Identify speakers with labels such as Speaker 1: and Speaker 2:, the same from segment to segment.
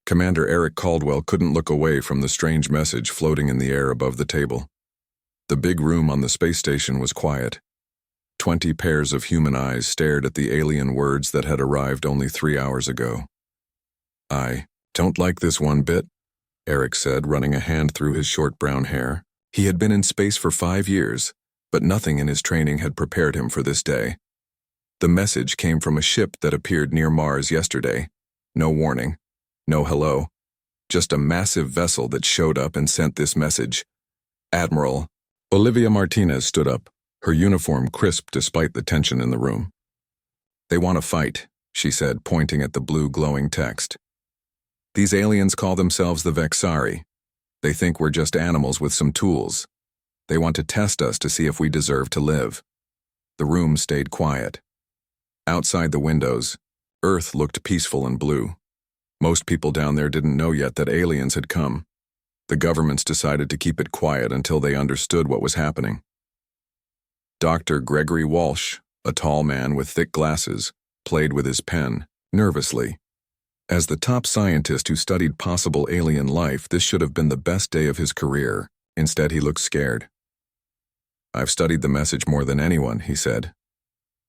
Speaker 1: Commander Eric Caldwell couldn't look away from the strange message floating in the air above the table. The big room on the space station was quiet. 20 pairs of human eyes stared at the alien words that had arrived only 3 hours ago. "I don't like this one bit," Eric said, running a hand through his short brown hair. He had been in space for 5 years, but nothing in his training had prepared him for this day. The message came from a ship that appeared near Mars yesterday. No warning, no hello, just a massive vessel that showed up and sent this message. Admiral Olivia Martinez stood up, her uniform crisp despite the tension in the room. "They want to fight," she said, pointing at the blue glowing text. "These aliens call themselves the Vexari. They think we're just animals with some tools. They want to test us to see if we deserve to live." The room stayed quiet. Outside the windows, Earth looked peaceful and blue. Most people down there didn't know yet that aliens had come. The governments decided to keep it quiet until they understood what was happening. Dr. Gregory Walsh, a tall man with thick glasses, played with his pen, nervously. As the top scientist who studied possible alien life, this should have been the best day of his career. Instead, he looked scared. "I've studied the message more than anyone," he said.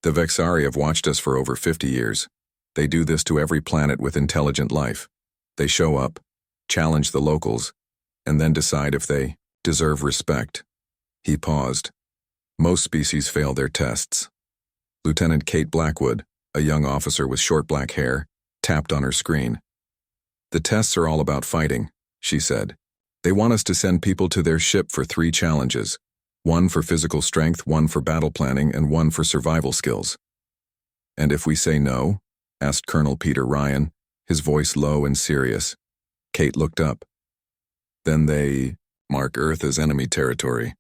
Speaker 1: "The Vexari have watched us for over 50 years. They do this to every planet with intelligent life. They show up, challenge the locals, and then decide if they deserve respect." He paused. "Most species fail their tests." Lieutenant Kate Blackwood, a young officer with short black hair, tapped on her screen. "The tests are all about fighting," she said. "They want us to send people to their ship for 3 challenges. 1 for physical strength, 1 for battle planning, and 1 for survival skills." "And if we say no?" asked Colonel Peter Ryan, his voice low and serious. Kate looked up. "Then they mark Earth as enemy territory.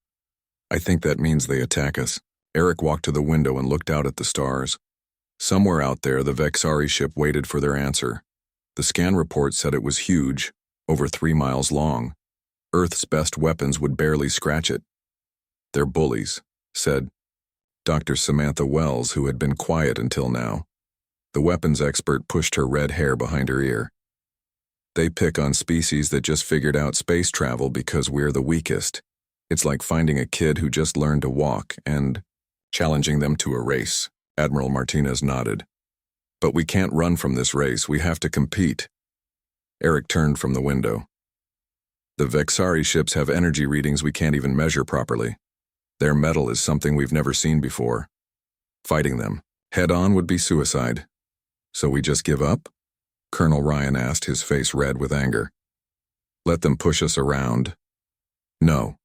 Speaker 1: I think that means they attack us." Eric walked to the window and looked out at the stars. Somewhere out there, the Vexari ship waited for their answer. The scan report said it was huge, over 3 miles long. Earth's best weapons would barely scratch it. "They're bullies," said Dr. Samantha Wells, who had been quiet until now. The weapons expert pushed her red hair behind her ear. "They pick on species that just figured out space travel because we're the weakest. It's like finding a kid who just learned to walk and challenging them to a race." Admiral Martinez nodded. "But we can't run from this race. We have to compete." Eric turned from the window. "The Vexari ships have energy readings we can't even measure properly. Their metal is something we've never seen before. Fighting them head-on would be suicide. So we just give up?" Colonel Ryan asked, his face red with anger. "Let them push us around?" "No,"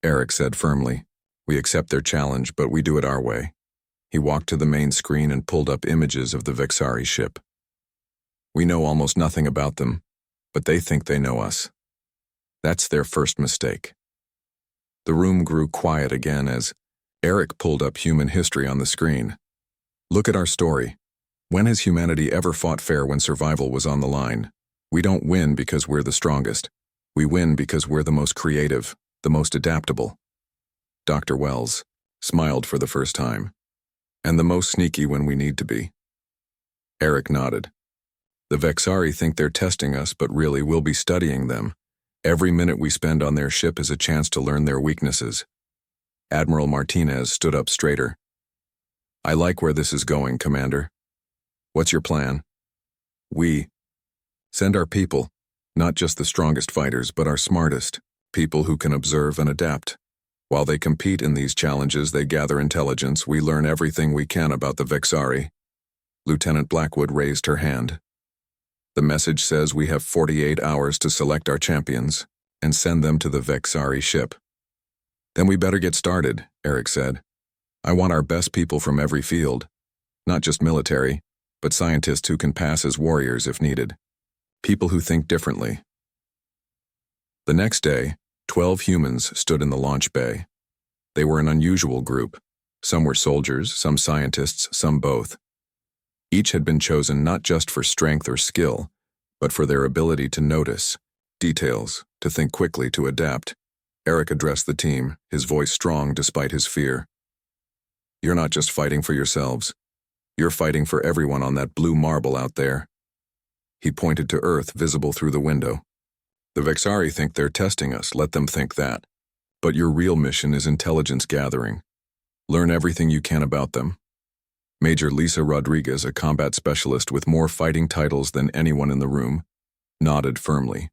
Speaker 1: Eric said firmly. "We accept their challenge, but we do it our way." He walked to the main screen and pulled up images of the Vexari ship. "We know almost nothing about them, but they think they know us. That's their first mistake." The room grew quiet again as Eric pulled up human history on the screen. "Look at our story. When has humanity ever fought fair when survival was on the line? We don't win because we're the strongest. We win because we're the most creative, the most adaptable." Dr. Wells smiled for the first time. "And the most sneaky when we need to be." Eric nodded. "The Vexari think they're testing us, but really we'll be studying them. Every minute we spend on their ship is a chance to learn their weaknesses." Admiral Martinez stood up straighter. "I like where this is going, Commander. What's your plan?" "We send our people, not just the strongest fighters, but our smartest, people who can observe and adapt. While they compete in these challenges, they gather intelligence. We learn everything we can about the Vexari." Lieutenant Blackwood raised her hand. "The message says we have 48 hours to select our champions and send them to the Vexari ship." "Then we better get started," Eric said. "I want our best people from every field, not just military, but scientists who can pass as warriors if needed. People who think differently." The next day, 12 humans stood in the launch bay. They were an unusual group. Some were soldiers, some scientists, some both. Each had been chosen not just for strength or skill, but for their ability to notice details, to think quickly, to adapt. Eric addressed the team, his voice strong despite his fear. "You're not just fighting for yourselves. You're fighting for everyone on that blue marble out there." He pointed to Earth visible through the window. The Vexari think they're testing us, let them think that. But your real mission is intelligence gathering. Learn everything you can about them. Major Lisa Rodriguez, a combat specialist with more fighting titles than anyone in the room, nodded firmly.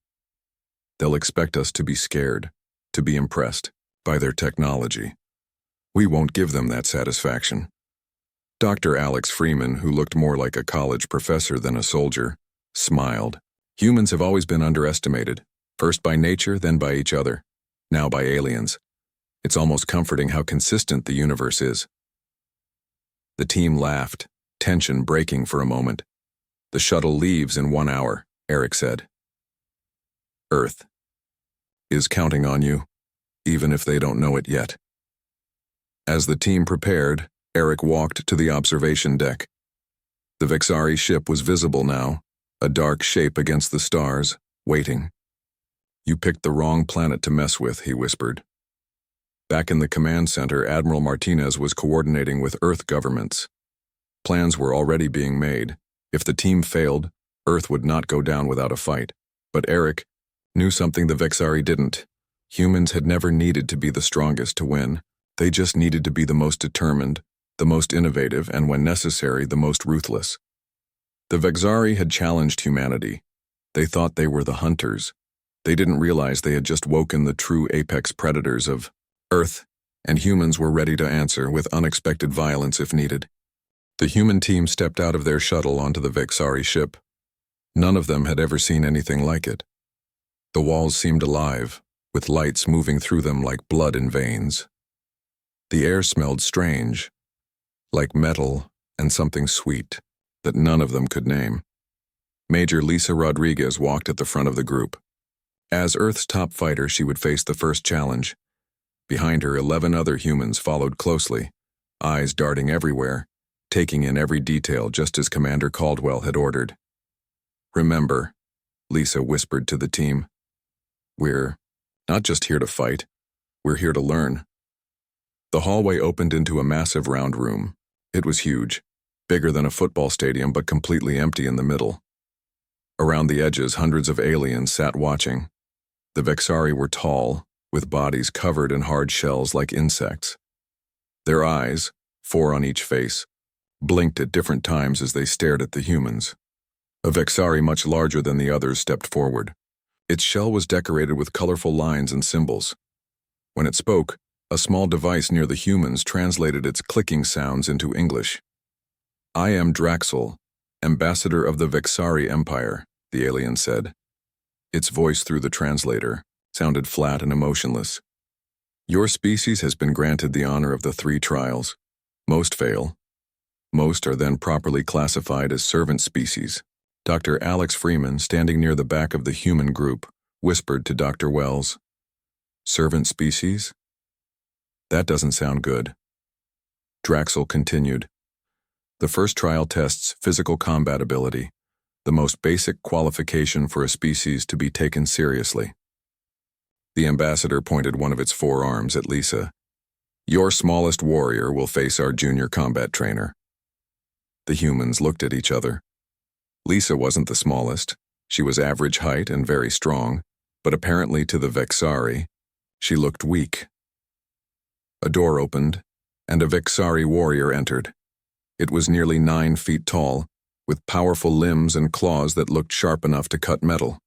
Speaker 1: They'll expect us to be scared, to be impressed by their technology. We won't give them that satisfaction. Dr. Alex Freeman, who looked more like a college professor than a soldier, smiled. Humans have always been underestimated, first by nature, then by each other, now by aliens. It's almost comforting how consistent the universe is. The team laughed, tension breaking for a moment. The shuttle leaves in 1 hour, Eric said. Earth is counting on you, even if they don't know it yet. As the team prepared, Eric walked to the observation deck. The Vexari ship was visible now, a dark shape against the stars, waiting. You picked the wrong planet to mess with, he whispered. Back in the command center, Admiral Martinez was coordinating with Earth governments. Plans were already being made. If the team failed, Earth would not go down without a fight. But Eric knew something the Vexari didn't. Humans had never needed to be the strongest to win. They just needed to be the most determined, the most innovative, and when necessary, the most ruthless. The Vexari had challenged humanity. They thought they were the hunters. They didn't realize they had just woken the true apex predators of Earth, and humans were ready to answer with unexpected violence if needed. The human team stepped out of their shuttle onto the Vexari ship. None of them had ever seen anything like it. The walls seemed alive, with lights moving through them like blood in veins. The air smelled strange, like metal and something sweet that none of them could name. Major Lisa Rodriguez walked at the front of the group. As Earth's top fighter, she would face the first challenge. Behind her, 11 other humans followed closely, eyes darting everywhere, taking in every detail just as Commander Caldwell had ordered. Remember, Lisa whispered to the team, we're not just here to fight, we're here to learn. The hallway opened into a massive round room. It was huge, bigger than a football stadium but completely empty in the middle. Around the edges, hundreds of aliens sat watching. The Vexari were tall, with bodies covered in hard shells like insects. Their eyes, 4 on each face, blinked at different times as they stared at the humans. A Vexari much larger than the others stepped forward. Its shell was decorated with colorful lines and symbols. When it spoke, a small device near the humans translated its clicking sounds into English. I am Draxel, ambassador of the Vexari Empire, the alien said. Its voice through the translator sounded flat and emotionless. Your species has been granted the honor of the 3 trials. Most fail. Most are then properly classified as servant species. Dr. Alex Freeman, standing near the back of the human group, whispered to Dr. Wells. Servant species? That doesn't sound good. Draxel continued. The first trial tests physical combat ability, the most basic qualification for a species to be taken seriously. The ambassador pointed one of its 4 arms at Lisa. Your smallest warrior will face our junior combat trainer. The humans looked at each other. Lisa wasn't the smallest. She was average height and very strong, but apparently to the Vexari, she looked weak. A door opened, and a Vexari warrior entered. It was nearly 9 feet tall, with powerful limbs and claws that looked sharp enough to cut metal.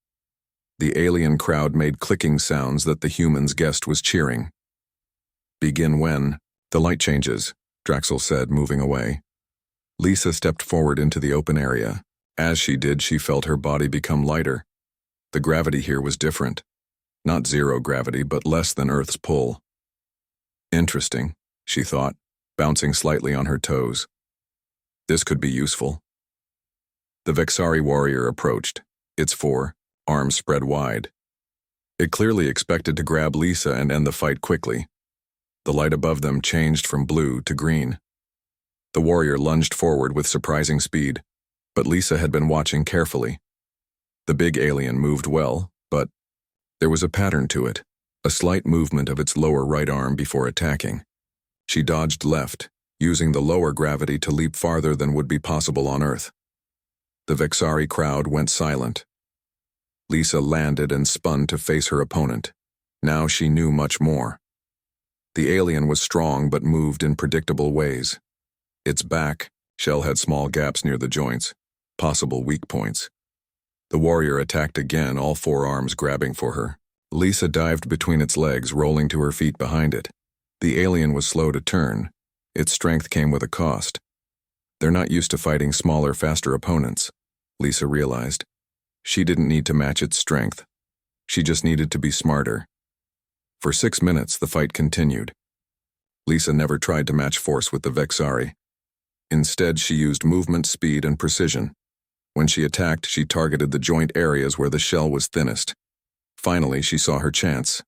Speaker 1: The alien crowd made clicking sounds that the humans guessed was cheering. Begin when? The light changes, Draxel said, moving away. Lisa stepped forward into the open area. As she did, she felt her body become lighter. The gravity here was different. Not zero gravity, but less than Earth's pull. Interesting, she thought, bouncing slightly on her toes. This could be useful. The Vexari warrior approached, its 4 arms spread wide. It clearly expected to grab Lisa and end the fight quickly. The light above them changed from blue to green. The warrior lunged forward with surprising speed, but Lisa had been watching carefully. The big alien moved well, but there was a pattern to it, a slight movement of its lower right arm before attacking. She dodged left, using the lower gravity to leap farther than would be possible on Earth. The Vexari crowd went silent. Lisa landed and spun to face her opponent. Now she knew much more. The alien was strong but moved in predictable ways. Its back, shell had small gaps near the joints, possible weak points. The warrior attacked again, all four arms grabbing for her. Lisa dived between its legs, rolling to her feet behind it. The alien was slow to turn. Its strength came with a cost. They're not used to fighting smaller, faster opponents, Lisa realized. She didn't need to match its strength. She just needed to be smarter. For 6 minutes, the fight continued. Lisa never tried to match force with the Vexari. Instead, she used movement, speed, and precision. When she attacked, she targeted the joint areas where the shell was thinnest. Finally, she saw her chance.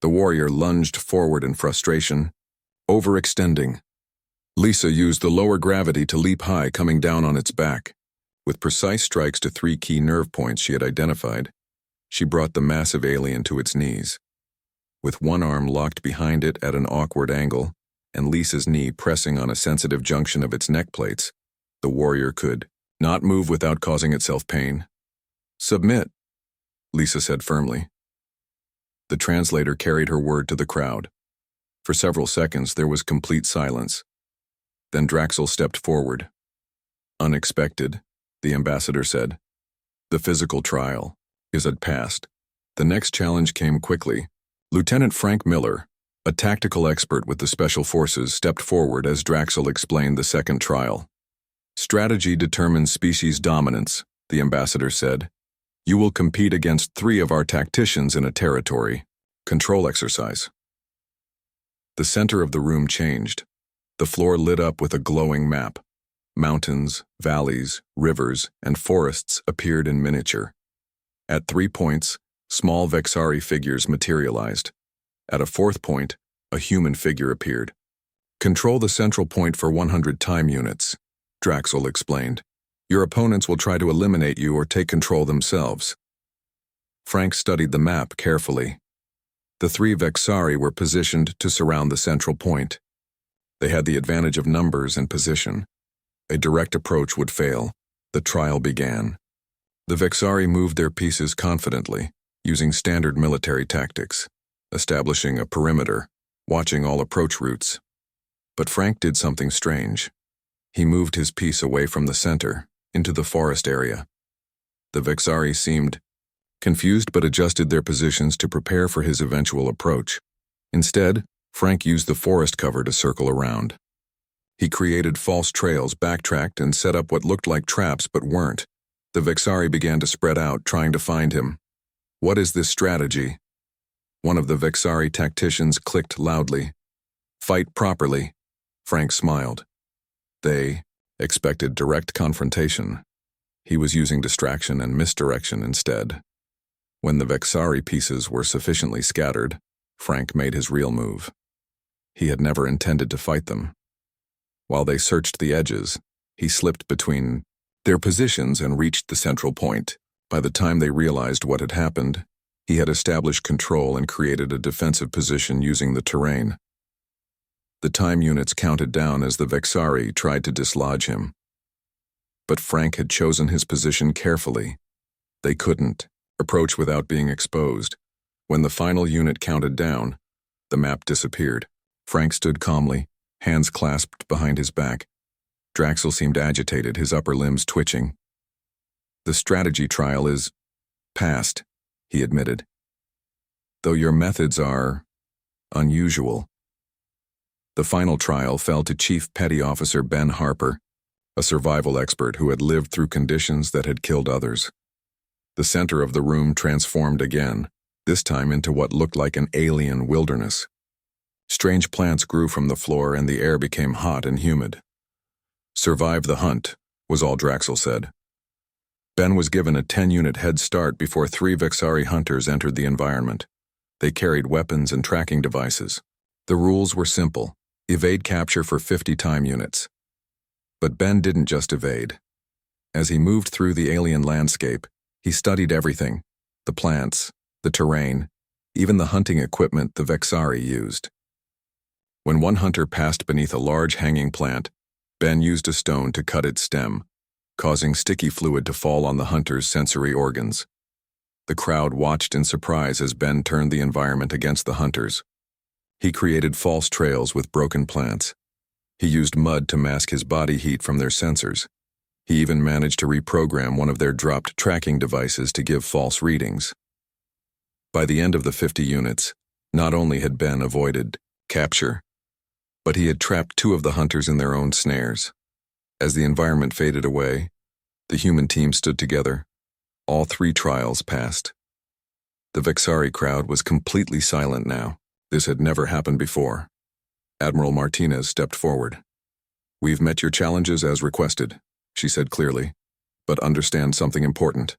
Speaker 1: The warrior lunged forward in frustration, overextending. Lisa used the lower gravity to leap high, coming down on its back. With precise strikes to 3 key nerve points she had identified, she brought the massive alien to its knees. With one arm locked behind it at an awkward angle, and Lisa's knee pressing on a sensitive junction of its neck plates, the warrior could not move without causing itself pain. "Submit," Lisa said firmly. The translator carried her word to the crowd. For several seconds, there was complete silence. Then Draxel stepped forward. "Unexpected," the ambassador said. "The physical trial had passed." The next challenge came quickly. Lieutenant Frank Miller, a tactical expert with the Special Forces, stepped forward as Draxel explained the second trial. "Strategy determines species dominance," the ambassador said. "You will compete against 3 of our tacticians in a territory control exercise." The center of the room changed. The floor lit up with a glowing map. Mountains, valleys, rivers, and forests appeared in miniature. At 3 points, small Vexari figures materialized. At a 4th point, a human figure appeared. "Control the central point for 100 time units," Draxel explained. "Your opponents will try to eliminate you or take control themselves." Frank studied the map carefully. The 3 Vexari were positioned to surround the central point. They had the advantage of numbers and position. A direct approach would fail. The trial began. The Vexari moved their pieces confidently, using standard military tactics, establishing a perimeter, watching all approach routes. But Frank did something strange. He moved his piece away from the center, into the forest area. The Vexari seemed confused but adjusted their positions to prepare for his eventual approach. Instead, Frank used the forest cover to circle around. He created false trails, backtracked, and set up what looked like traps but weren't. The Vexari began to spread out, trying to find him. "What is this strategy?" One of the Vexari tacticians clicked loudly. "Fight properly," Frank smiled. They expected direct confrontation. He was using distraction and misdirection instead. When the Vexari pieces were sufficiently scattered, Frank made his real move. He had never intended to fight them. While they searched the edges, he slipped between their positions and reached the central point. By the time they realized what had happened, he had established control and created a defensive position using the terrain. The time units counted down as the Vexari tried to dislodge him. But Frank had chosen his position carefully. They couldn't approach without being exposed. When the final unit counted down, the map disappeared. Frank stood calmly, hands clasped behind his back. Draxel seemed agitated, his upper limbs twitching. "The strategy trial is past," he admitted. "Though your methods are unusual." The final trial fell to Chief Petty Officer Ben Harper, a survival expert who had lived through conditions that had killed others. The center of the room transformed again, this time into what looked like an alien wilderness. Strange plants grew from the floor and the air became hot and humid. "Survive the hunt," was all Draxel said. Ben was given a 10-unit head start before 3 Vexari hunters entered the environment. They carried weapons and tracking devices. The rules were simple: evade capture for 50 time units. But Ben didn't just evade. As he moved through the alien landscape, he studied everything: the plants, the terrain, even the hunting equipment the Vexari used. When one hunter passed beneath a large hanging plant, Ben used a stone to cut its stem. causing sticky fluid to fall on the hunter's sensory organs. The crowd watched in surprise as Ben turned the environment against the hunters. He created false trails with broken plants. He used mud to mask his body heat from their sensors. He even managed to reprogram one of their dropped tracking devices to give false readings. By the end of the 50 units, not only had Ben avoided capture, but he had trapped 2 of the hunters in their own snares. As the environment faded away, the human team stood together. All 3 trials passed. The Vexari crowd was completely silent now. This had never happened before. Admiral Martinez stepped forward. "We've met your challenges as requested," she said clearly, "but understand something important.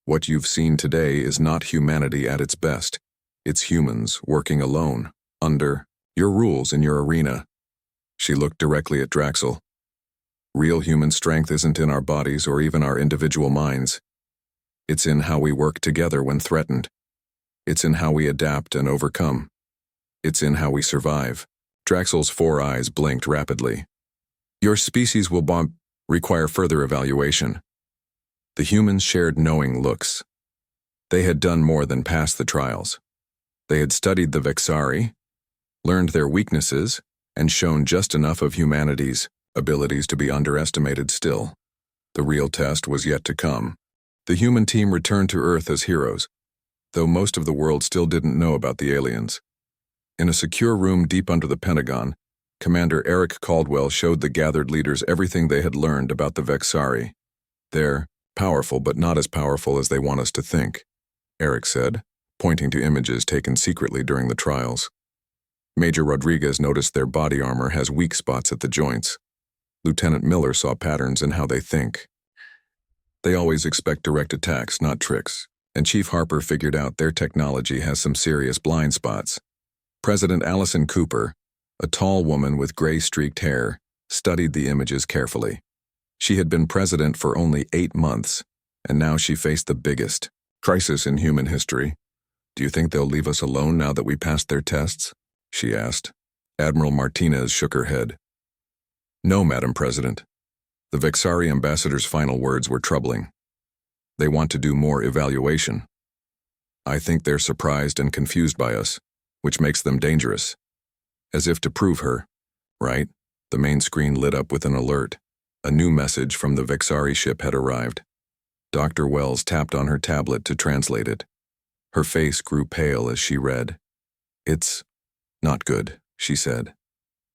Speaker 1: What you've seen today is not humanity at its best. It's humans working alone, under your rules in your arena." She looked directly at Draxel. "Real human strength isn't in our bodies or even our individual minds. It's in how we work together when threatened. It's in how we adapt and overcome. It's in how we survive." Draxel's 4 eyes blinked rapidly. "Your species will require further evaluation." The humans shared knowing looks. They had done more than pass the trials. They had studied the Vexari, learned their weaknesses, and shown just enough of humanity's abilities to be underestimated still. The real test was yet to come. The human team returned to Earth as heroes, though most of the world still didn't know about the aliens. In a secure room deep under the Pentagon, Commander Eric Caldwell showed the gathered leaders everything they had learned about the Vexari. "They're powerful, but not as powerful as they want us to think," Eric said, pointing to images taken secretly during the trials. Major Rodriguez noticed their body armor has weak spots at the joints. Lieutenant Miller saw patterns in how they think. They always expect direct attacks, not tricks, and Chief Harper figured out their technology has some serious blind spots. President Allison Cooper, a tall woman with gray-streaked hair, studied the images carefully. She had been president for only 8 months, and now she faced the biggest crisis in human history. "Do you think they'll leave us alone now that we passed their tests?" she asked. Admiral Martinez shook her head. "No, Madam President." The Vexari ambassador's final words were troubling. "They want to do more evaluation. I think they're surprised and confused by us, which makes them dangerous." As if to prove her, right? The main screen lit up with an alert. A new message from the Vexari ship had arrived. Dr. Wells tapped on her tablet to translate it. Her face grew pale as she read. "It's not good," she said.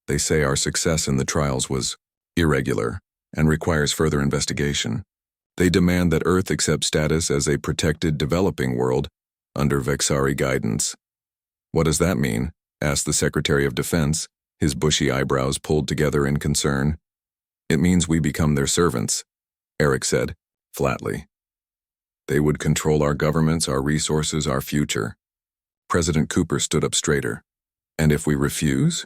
Speaker 1: "They say our success in the trials was irregular and requires further investigation. They demand that Earth accept status as a protected developing world under Vexari guidance." "What does that mean?" asked the Secretary of Defense, his bushy eyebrows pulled together in concern. "It means we become their servants," Eric said, flatly. "They would control our governments, our resources, our future." President Cooper stood up straighter. "And if we refuse?"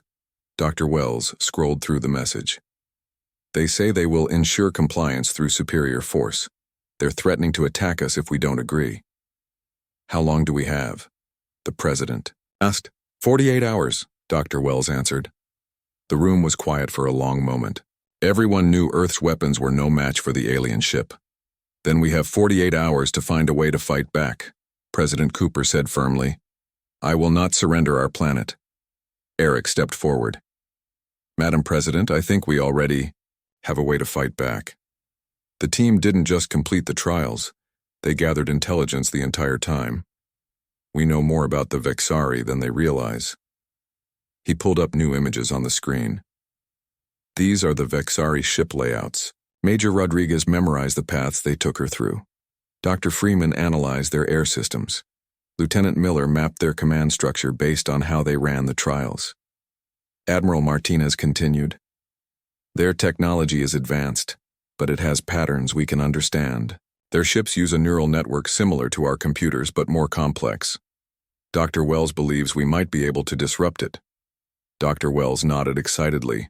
Speaker 1: Dr. Wells scrolled through the message. "They say they will ensure compliance through superior force. They're threatening to attack us if we don't agree." "How long do we have?" the president asked. 48 hours, Dr. Wells answered. The room was quiet for a long moment. Everyone knew Earth's weapons were no match for the alien ship. "Then we have 48 hours to find a way to fight back," President Cooper said firmly. "I will not surrender our planet." Eric stepped forward. "Madam President, I think we already have a way to fight back." The team didn't just complete the trials. They gathered intelligence the entire time. "We know more about the Vexari than they realize." He pulled up new images on the screen. "These are the Vexari ship layouts." Major Rodriguez memorized the paths they took her through. Dr. Freeman analyzed their air systems. Lieutenant Miller mapped their command structure based on how they ran the trials. Admiral Martinez continued, "Their technology is advanced, but it has patterns we can understand. Their ships use a neural network similar to our computers but more complex. Dr. Wells believes we might be able to disrupt it." Dr. Wells nodded excitedly.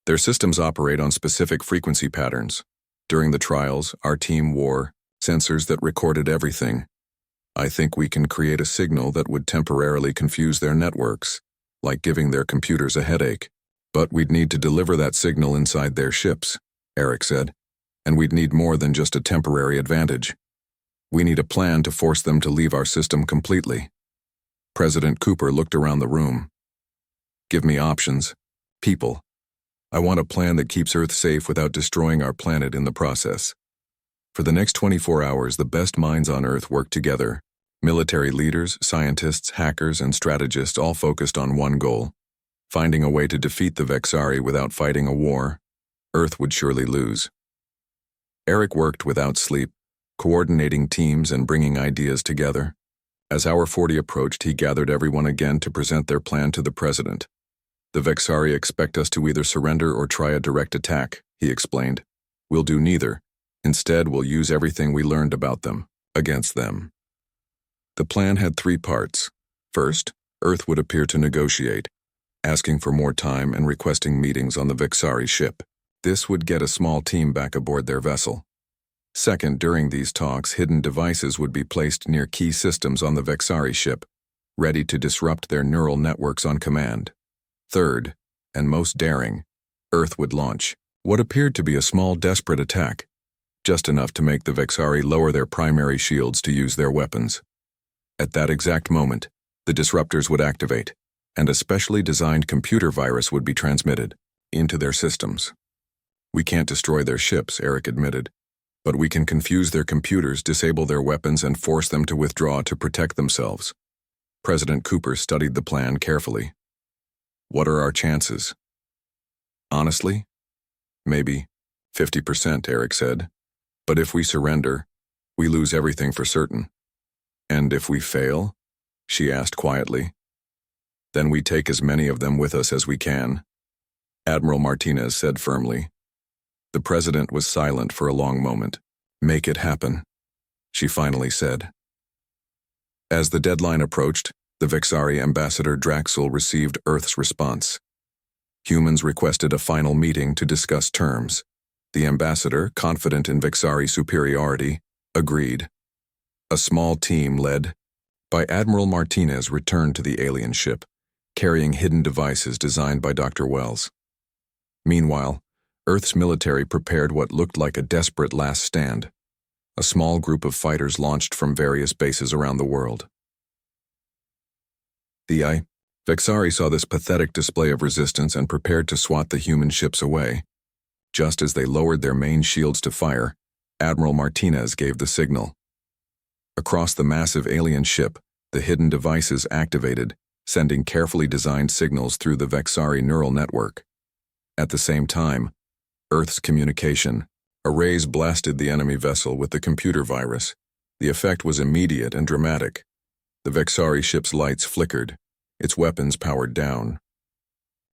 Speaker 1: "Their systems operate on specific frequency patterns. During the trials, our team wore sensors that recorded everything. I think we can create a signal that would temporarily confuse their networks, like giving their computers a headache. But we'd need to deliver that signal inside their ships," Eric said. and we'd need more than just a temporary advantage. We need a plan to force them to leave our system completely. President Cooper looked around the room. Give me options. People. I want a plan that keeps Earth safe without destroying our planet in the process. For the next 24 hours, the best minds on Earth worked together. Military leaders, scientists, hackers, and strategists all focused on one goal: finding a way to defeat the Vexari without fighting a war. Earth would surely lose. Eric worked without sleep, coordinating teams and bringing ideas together. As hour 40 approached, he gathered everyone again to present their plan to the president. The Vexari expect us to either surrender or try a direct attack, he explained. We'll do neither. Instead, we'll use everything we learned about them, against them. The plan had 3 parts. First, Earth would appear to negotiate, asking for more time and requesting meetings on the Vexari ship. This would get a small team back aboard their vessel. Second, during these talks, hidden devices would be placed near key systems on the Vexari ship, ready to disrupt their neural networks on command. Third, and most daring, Earth would launch what appeared to be a small, desperate attack, just enough to make the Vexari lower their primary shields to use their weapons. At that exact moment, the disruptors would activate, and a specially designed computer virus would be transmitted into their systems. We can't destroy their ships, Eric admitted, but we can confuse their computers, disable their weapons, and force them to withdraw to protect themselves. President Cooper studied the plan carefully. What are our chances? Honestly, maybe 50%, Eric said. But if we surrender, we lose everything for certain. And if we fail? She asked quietly. Then we take as many of them with us as we can, Admiral Martinez said firmly. The president was silent for a long moment. Make it happen, she finally said. As the deadline approached, the Vexari ambassador Draxel received Earth's response. Humans requested a final meeting to discuss terms. The ambassador, confident in Vexari superiority, agreed. A small team led by Admiral Martinez returned to the alien ship, carrying hidden devices designed by Dr. Wells. Meanwhile, Earth's military prepared what looked like a desperate last stand. A small group of fighters launched from various bases around the world. The Vexari saw this pathetic display of resistance and prepared to swat the human ships away. Just as they lowered their main shields to fire, Admiral Martinez gave the signal. Across the massive alien ship, the hidden devices activated, sending carefully designed signals through the Vexari neural network. At the same time, Earth's communication arrays blasted the enemy vessel with the computer virus. The effect was immediate and dramatic. The Vexari ship's lights flickered, its weapons powered down.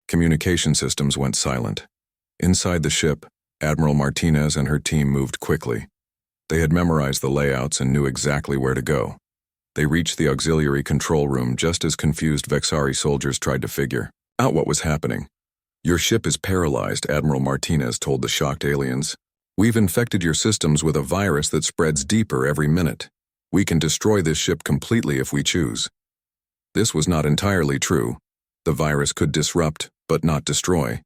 Speaker 1: Communication systems went silent. Inside the ship, Admiral Martinez and her team moved quickly. They had memorized the layouts and knew exactly where to go. They reached the auxiliary control room just as confused Vexari soldiers tried to figure out what was happening. Your ship is paralyzed, Admiral Martinez told the shocked aliens. We've infected your systems with a virus that spreads deeper every minute. We can destroy this ship completely if we choose. This was not entirely true. The virus could disrupt, but not destroy.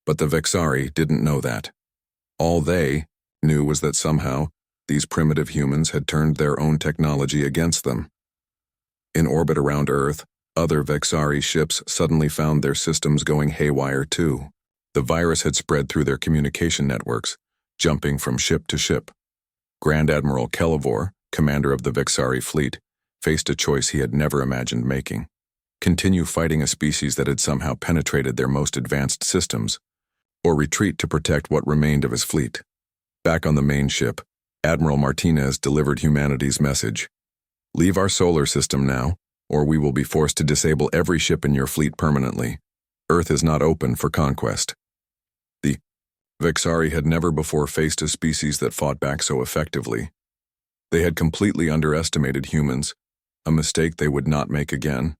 Speaker 1: But the Vexari didn't know that. All they knew was that somehow, these primitive humans had turned their own technology against them. In orbit around Earth, other Vexari ships suddenly found their systems going haywire too. The virus had spread through their communication networks, jumping from ship to ship. Grand Admiral Kelivor, commander of the Vexari fleet, faced a choice he had never imagined making. Continue fighting a species that had somehow penetrated their most advanced systems, or retreat to protect what remained of his fleet. Back on the main ship, Admiral Martinez delivered humanity's message. Leave our solar system now, or we will be forced to disable every ship in your fleet permanently. Earth is not open for conquest. The Vexari had never before faced a species that fought back so effectively. They had completely underestimated humans, a mistake they would not make again.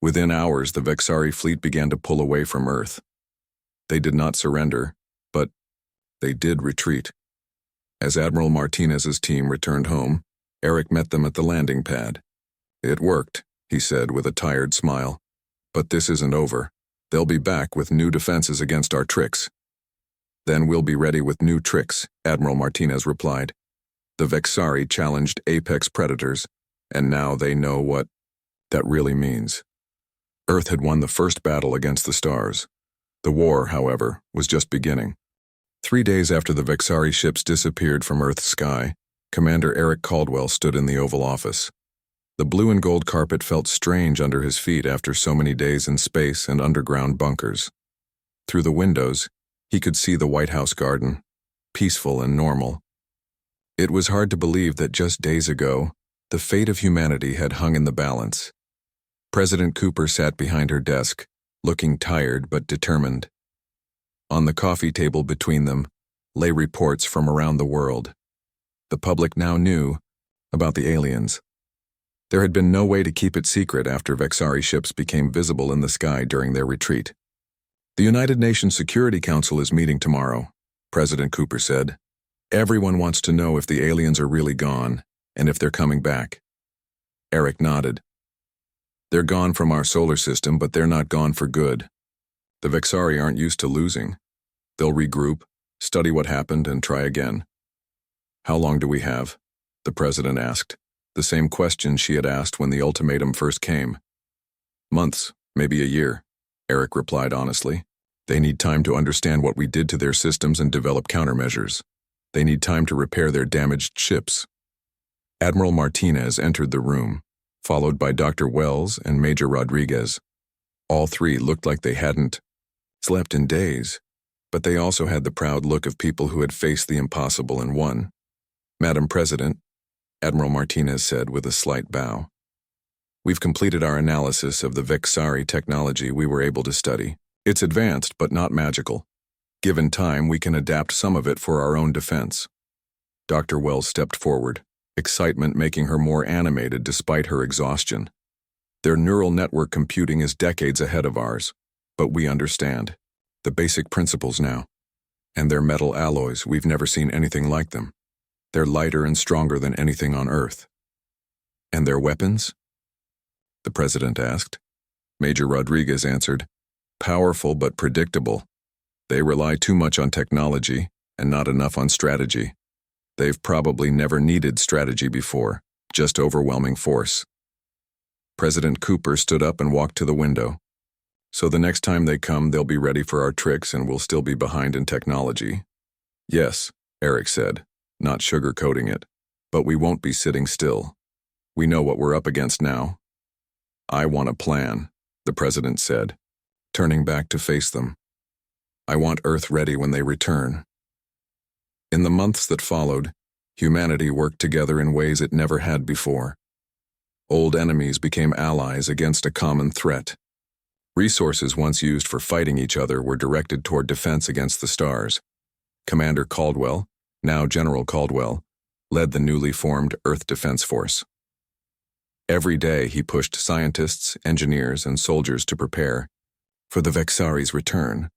Speaker 1: Within hours, the Vexari fleet began to pull away from Earth. They did not surrender, but they did retreat. As Admiral Martinez's team returned home, Eric met them at the landing pad. It worked, he said with a tired smile. But this isn't over. They'll be back with new defenses against our tricks. Then we'll be ready with new tricks, Admiral Martinez replied. The Vexari challenged apex predators, and now they know what that really means. Earth had won the first battle against the stars. The war, however, was just beginning. 3 days after the Vexari ships disappeared from Earth's sky, Commander Eric Caldwell stood in the Oval Office. The blue and gold carpet felt strange under his feet after so many days in space and underground bunkers. Through the windows, he could see the White House garden, peaceful and normal. It was hard to believe that just days ago, the fate of humanity had hung in the balance. President Cooper sat behind her desk, looking tired but determined. On the coffee table between them lay reports from around the world. The public now knew about the aliens. There had been no way to keep it secret after Vexari ships became visible in the sky during their retreat. The United Nations Security Council is meeting tomorrow, President Cooper said. Everyone wants to know if the aliens are really gone and if they're coming back. Eric nodded. They're gone from our solar system, but they're not gone for good. The Vexari aren't used to losing. They'll regroup, study what happened, and try again. How long do we have? The president asked, the same question she had asked when the ultimatum first came. Months, maybe a year, Eric replied honestly. They need time to understand what we did to their systems and develop countermeasures. They need time to repair their damaged ships. Admiral Martinez entered the room, followed by Dr. Wells and Major Rodriguez. All three looked like they hadn't slept in days, but they also had the proud look of people who had faced the impossible and won. Madam President, Admiral Martinez said with a slight bow. We've completed our analysis of the Vexari technology we were able to study. It's advanced but not magical. Given time, we can adapt some of it for our own defense. Dr. Wells stepped forward, excitement making her more animated despite her exhaustion. Their neural network computing is decades ahead of ours, but we understand the basic principles now. And their metal alloys, we've never seen anything like them. They're lighter and stronger than anything on Earth. And their weapons? The president asked. Major Rodriguez answered, powerful but predictable. They rely too much on technology and not enough on strategy. They've probably never needed strategy before, just overwhelming force. President Cooper stood up and walked to the window. So the next time they come, they'll be ready for our tricks and we'll still be behind in technology. Yes, Eric said, not sugarcoating it, but we won't be sitting still. We know what we're up against now. I want a plan, the president said, turning back to face them. I want Earth ready when they return. In the months that followed, humanity worked together in ways it never had before. Old enemies became allies against a common threat. Resources once used for fighting each other were directed toward defense against the stars. Commander Caldwell, now General Caldwell, led the newly formed Earth Defense Force. Every day he pushed scientists, engineers, and soldiers to prepare for the Vexari's return.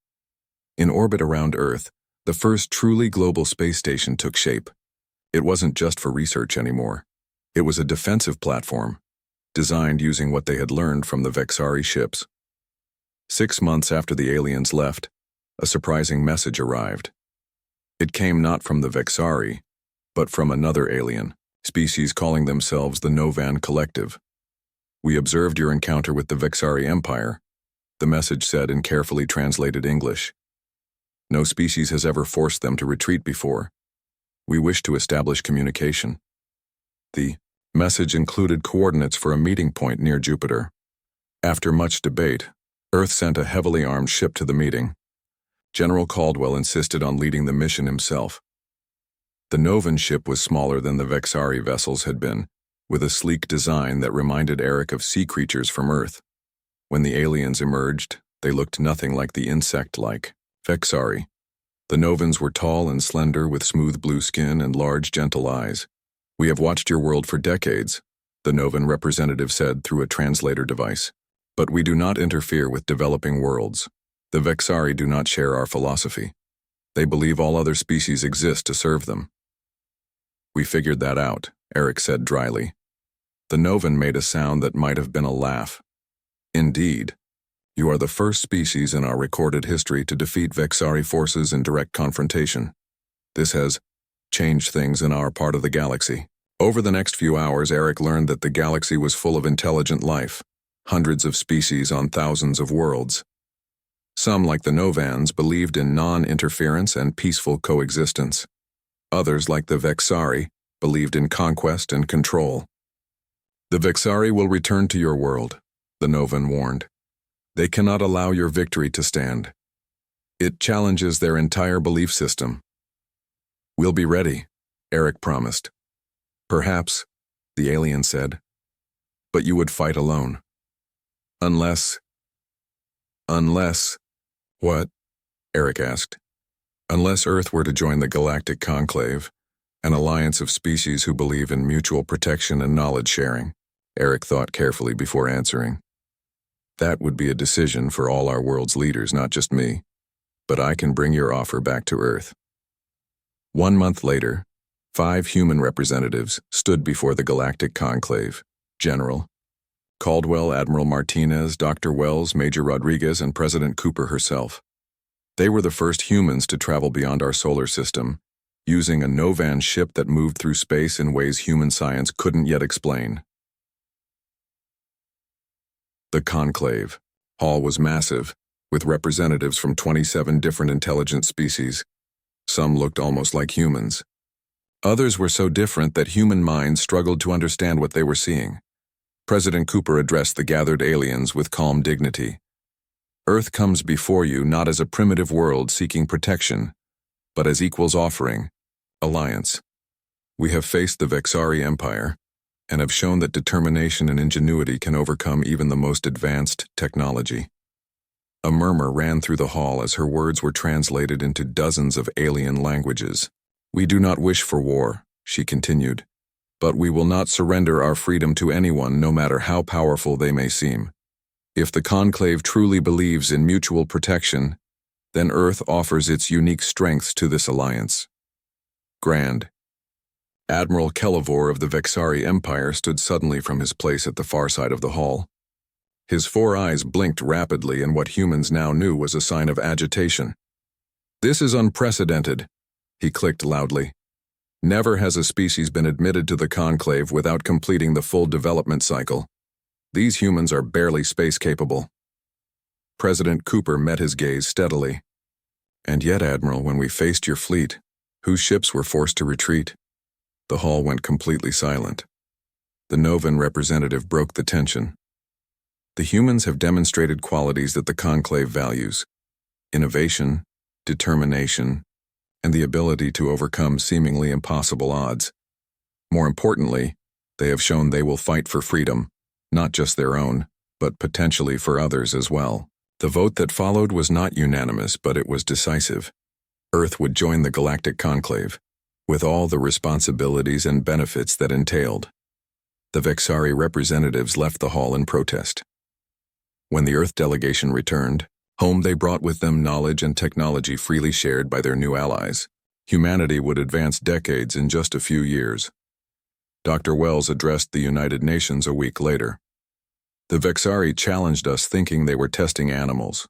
Speaker 1: In orbit around Earth, the first truly global space station took shape. It wasn't just for research anymore. It was a defensive platform, designed using what they had learned from the Vexari ships. 6 months after the aliens left, a surprising message arrived. It came not from the Vexari, but from another alien species calling themselves the Novan Collective. We observed your encounter with the Vexari Empire, the message said in carefully translated English. No species has ever forced them to retreat before. We wish to establish communication. The message included coordinates for a meeting point near Jupiter. After much debate, Earth sent a heavily armed ship to the meeting. General Caldwell insisted on leading the mission himself. The Novan ship was smaller than the Vexari vessels had been, with a sleek design that reminded Eric of sea creatures from Earth. When the aliens emerged, they looked nothing like the insect-like Vexari. The Novans were tall and slender with smooth blue skin and large, gentle eyes. We have watched your world for decades, the Novan representative said through a translator device. But we do not interfere with developing worlds. The Vexari do not share our philosophy. They believe all other species exist to serve them. We figured that out, Eric said dryly. The Novan made a sound that might have been a laugh. Indeed. You are the first species in our recorded history to defeat Vexari forces in direct confrontation. This has changed things in our part of the galaxy. Over the next few hours, Eric learned that the galaxy was full of intelligent life, hundreds of species on thousands of worlds. Some, like the Novans, believed in non-interference and peaceful coexistence. Others, like the Vexari, believed in conquest and control. The Vexari will return to your world, the Novan warned. They cannot allow your victory to stand. It challenges their entire belief system. We'll be ready, Eric promised. Perhaps, the alien said, but you would fight alone. Unless... What? Eric asked. Unless Earth were to join the Galactic Conclave, an alliance of species who believe in mutual protection and knowledge sharing, Eric thought carefully before answering. That would be a decision for all our world's leaders, not just me, but I can bring your offer back to Earth. 1 month later, 5 human representatives stood before the Galactic Conclave: General Caldwell, Admiral Martinez, Dr. Wells, Major Rodriguez, and President Cooper herself. They were the first humans to travel beyond our solar system, using a Novan ship that moved through space in ways human science couldn't yet explain. The Conclave Hall was massive, with representatives from 27 different intelligent species. Some looked almost like humans. Others were so different that human minds struggled to understand what they were seeing. President Cooper addressed the gathered aliens with calm dignity. Earth comes before you not as a primitive world seeking protection, but as equals offering alliance. We have faced the Vexari Empire, and have shown that determination and ingenuity can overcome even the most advanced technology. A murmur ran through the hall as her words were translated into dozens of alien languages. We do not wish for war, she continued, but we will not surrender our freedom to anyone, no matter how powerful they may seem. If the Conclave truly believes in mutual protection, then Earth offers its unique strengths to this alliance. Grand Admiral Kelivor of the Vexari Empire stood suddenly from his place at the far side of the hall. His 4 eyes blinked rapidly in what humans now knew was a sign of agitation. This is unprecedented, he clicked loudly. Never has a species been admitted to the Conclave without completing the full development cycle. These humans are barely space-capable. President Cooper met his gaze steadily. And yet, Admiral, when we faced your fleet, whose ships were forced to retreat? The hall went completely silent. The Novan representative broke the tension. The humans have demonstrated qualities that the Conclave values: innovation, determination, and the ability to overcome seemingly impossible odds. More importantly, they have shown they will fight for freedom, not just their own, but potentially for others as well. The vote that followed was not unanimous, but it was decisive. Earth would join the Galactic Conclave, with all the responsibilities and benefits that entailed. The Vexari representatives left the hall in protest. When the Earth delegation returned home, they brought with them knowledge and technology freely shared by their new allies. Humanity would advance decades in just a few years. Dr. Wells addressed the United Nations a week later. The Vexari challenged us, thinking they were testing animals.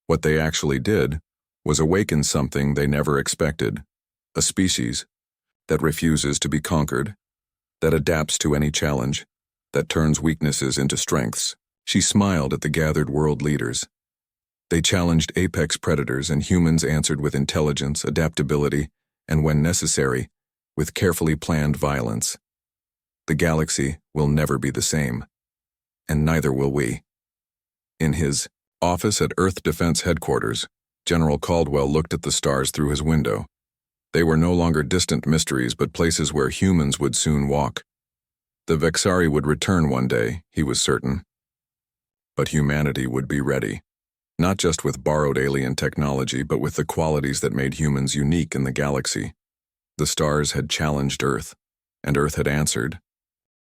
Speaker 1: What they actually did was awaken something they never expected: a species that refuses to be conquered, that adapts to any challenge, that turns weaknesses into strengths. She smiled at the gathered world leaders. They challenged apex predators, and humans answered with intelligence, adaptability, and when necessary, with carefully planned violence. The galaxy will never be the same, and neither will we. In his office at Earth Defense Headquarters, General Caldwell looked at the stars through his window. They were no longer distant mysteries, but places where humans would soon walk. The Vexari would return one day, he was certain. But humanity would be ready, not just with borrowed alien technology, but with the qualities that made humans unique in the galaxy. The stars had challenged Earth, and Earth had answered,